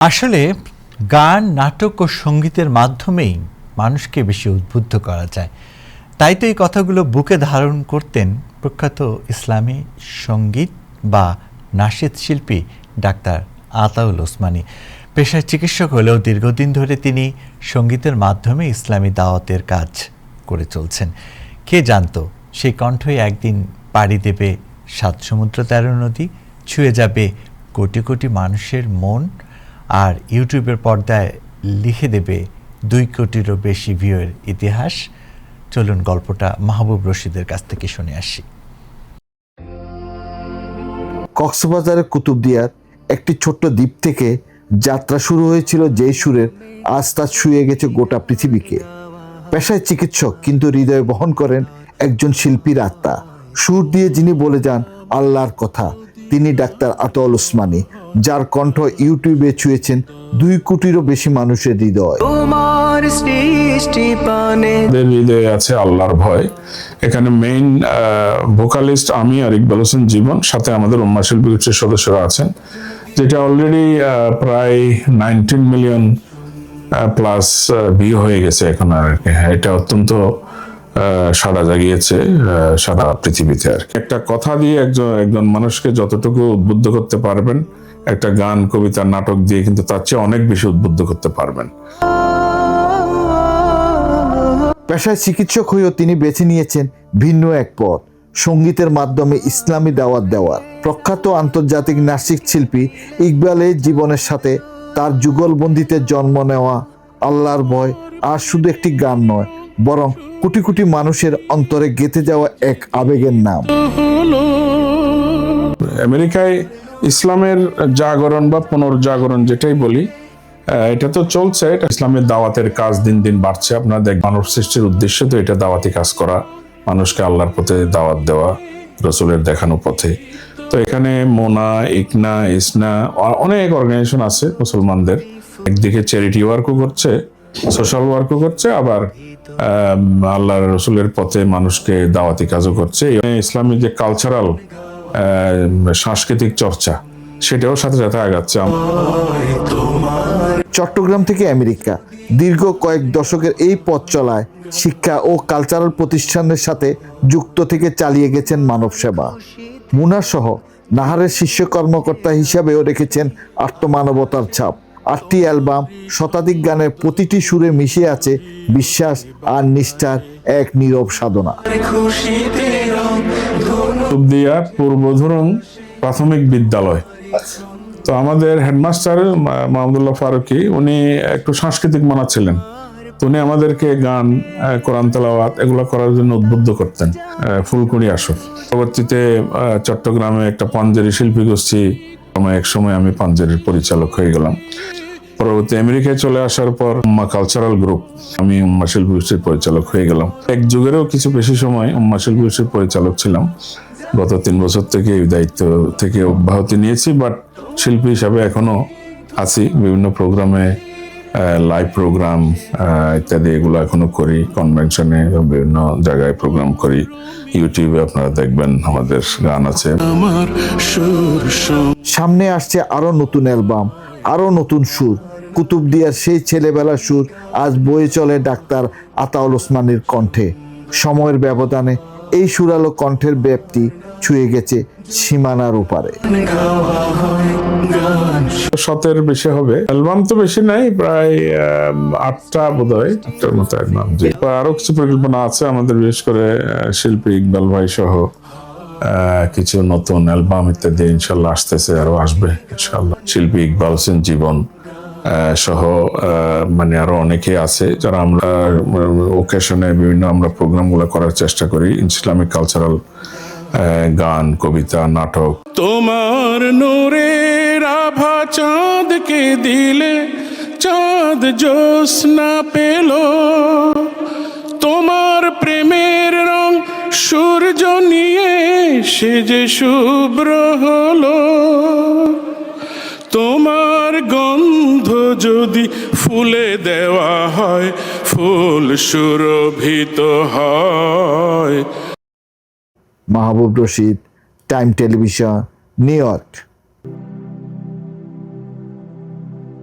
আসলে গান, নাটক ও সংগীতের মাধ্যমেই মানুষকে বেশি উদ্বুদ্ধ করা যায়। তাই তো এই কথাগুলো বুকে ধারণ করতেন প্রখ্যাত ইসলামী সঙ্গীত বা নাশিদ শিল্পী ডাক্তার আতাউল ওসমানী। পেশায় চিকিৎসক হলেও দীর্ঘদিন ধরে তিনি সঙ্গীতের মাধ্যমে ইসলামী দাওয়াতের কাজ করে চলছেন। কে জানতো সেই কণ্ঠই একদিন পাড়ি দেবে ৭ সমুদ্র ১৩ নদী, ছুঁয়ে যাবে কোটি কোটি মানুষের মন, আর ইউটিউবের পর্দায় লিখে দেবে ২ কোটিরও বেশি ভিউয়ের ইতিহাস। চলুন গল্পটা মাহবুব রশিদের কাছ থেকে শুনে আসি। কক্সবাজারের কুতুবদিয়ার একটি ছোট্ট দ্বীপ থেকে যাত্রা শুরু হয়েছিল যেই সুরের আজ তা ছুঁয়ে গেছে গোটা পৃথিবীকে। পেশায় চিকিৎসক কিন্তু হৃদয়ে বহন করেন একজন শিল্পীর আত্মা। সুর দিয়ে যিনি বলে যান আল্লাহর কথা, তিনি ডাক্তার আতাউল ওসমানী, যার কণ্ঠ ইউটিউবে ছুঁয়েছেন ২ কোটিরও বেশি মানুষের হৃদয়। হৃদয়ে আছে আল্লাহর ভয়। এখানে মেইন ভোকালিস্ট আমি আর ইকবাল হোসেন জীবন, সাথে আমাদের উম্মা শিল্পী গোষ্ঠীর সদস্যরা আছেন, যেটা অলরেডি প্রায় 19 মিলিয়ন প্লাস ভিউ হয়ে গেছে এখন। আর এটা অত্যন্ত সাড়া জাগিয়েছে সারা পৃথিবীতে। আর একটা কথা দিয়ে একজন মানুষকে যতটুকু উদ্বুদ্ধ করতে পারবেন, একটা গান, কবিতা, নাটক দিয়ে কিন্তু তার চেয়ে অনেক বেশি উদ্বুদ্ধ করতে পারবেন। পেশায় চিকিৎসক হয়েও তিনি বেছে নিয়েছেন ভিন্ন এক পথ, সঙ্গীতের মাধ্যমে ইসলামী দাওয়াত দেওয়ার। প্রখ্যাত আন্তর্জাতিক নাশিদ শিল্পী ইকবালের জীবনের সাথে তার যুগলবন্দিতে জন্ম নেওয়া আল্লাহর ভয় আর শুধু একটি গান নয়, বরং কোটি কোটি মানুষের অন্তরে গেঁথে যাওয়া এক আবেগের নাম। আমেরিকায় ইসলামের জাগরণ বা পুনর্জাগরণ যেটাই বলি, এটা তো চলছে। এটা ইসলামের দাওয়াতের কাজ দিন দিন বাড়ছে। আপনারা দেখবেন মানব সৃষ্টির উদ্দেশ্যে তো এটা দাওয়াতি কাজ করা, মানুষকে আল্লাহর পথে দাওয়াত দেওয়া, রসুলের দেখানো পথে। তো এখানে মোনা, ইকনা, ইসনা অনেক অর্গানাইজেশন আছে মুসলমানদের। একদিকে চ্যারিটি ওয়ার্কও করছে, সোশ্যাল ওয়ার্কও করছে, আবার আল্লাহ রসুলের পথে মানুষকে দাওয়াতি কাজও করছে। ইসলামী যে কালচারাল সাংস্কৃতিক চর্চা, সেটাও সাথে সাথে আগাচ্ছে। চট্টগ্রাম থেকে আমেরিকা দীর্ঘ কয়েক দশকের এই পথ চলায় শিক্ষা ও কালচারাল প্রতিষ্ঠানের সাথে যুক্ত থেকে চালিয়ে গেছেন মানব সেবা। মুনা সহ নাহারের শীর্ষ কর্মকর্তা হিসাবেও রেখেছেন আত্মমানবতার ছাপ। 8টি অ্যালবাম, শতাধিক গানের প্রতিটি সুরে মিশে আছে বিশ্বাস আর নিষ্ঠার এক নীরব সাধনা। কুতুবদিয়া পূর্বধুরং প্রাথমিক বিদ্যালয়। তো আমাদের হেডমাস্টার মাহমুদুল্লাহ ফারুকি, উনি একটু সাংস্কৃতিক মনা ছিলেন। তো উনি আমাদেরকে গান, কোরআন তেলাওয়াত এগুলো করার জন্য উদ্বুদ্ধ করতেন। ফুলকুড়ি আসর, পরবর্তীতে চট্টগ্রামে একটা পাঞ্জেরি শিল্পী গোষ্ঠী, এক সময় আমি পাঞ্জেরির পরিচালক হয়ে গেলাম। পরবর্তী আমেরিকায় চলে আসার পর উম্মা কালচারাল গ্রুপ, আমি উম্মা শিল্পী গোষ্ঠীর পরিচালক হয়ে গেলাম। এক যুগেরও কিছু বেশি সময় উম্মা শিল্পী গোষ্ঠীর পরিচালক ছিলাম। গত 3 বছর থেকে এই দায়িত্ব থেকে অব্যাহতি নিয়েছি, বাট শিল্পী হিসাবে এখনো আছি। বিভিন্ন প্রোগ্রামে, লাইভ প্রোগ্রাম ইত্যাদি এগুলো এখনো করি। কনভেনশনে বিভিন্ন জায়গায় প্রোগ্রাম করি। ইউটিউবে আপনারা দেখবেন আমাদের গান আছে। সামনে আসছে আরো নতুন অ্যালবাম, আরো নতুন সুর। কুতুবদিয়ার সেই ছেলেবেলার সুর আজ বয়ে চলে ডাক্তার আতাউল ওসমানীর কণ্ঠে। সময়ের ব্যবধানে এই সুরালো কণ্ঠের ব্যাপ্তি ছুঁয়ে গেছে সীমানার ওপারে। 7-এর বেশি হবে। অ্যালবাম তো বেশি নাই, প্রায় 8টা বোধহয়, 8টার মতো অ্যালবাম। আরো কিছু পরিকল্পনা আছে আমাদের, বিশেষ করে শিল্পী ইকবাল ভাই সহ কিছু নতুন অ্যালবাম ইত্যাদি ইনশাল্লাহ আসতেছে, আরো আসবে ইনশাল্লাহ। শিল্পী ইকবাল হোসেন জীবন সহ মানে আরো অনেকে আছে, যারা আমরা ওকেশনে বিভিন্ন আমরা প্রোগ্রামগুলো করার চেষ্টা করি। ইসলামিক কালচারাল গান, কবিতা, নাটক। তোমার নূরের আভা চাঁদকে দিলে চাঁদ জ্যোৎস্না পেল, তোমার প্রেমের রং সূর্য নিয়ে সে যে শুভ্র হলো, তোমার গন্ধ যদি ফুলে দেওয়া হয় ফুল সুরভিত হয়। Mahbub Rashid, time television, New York.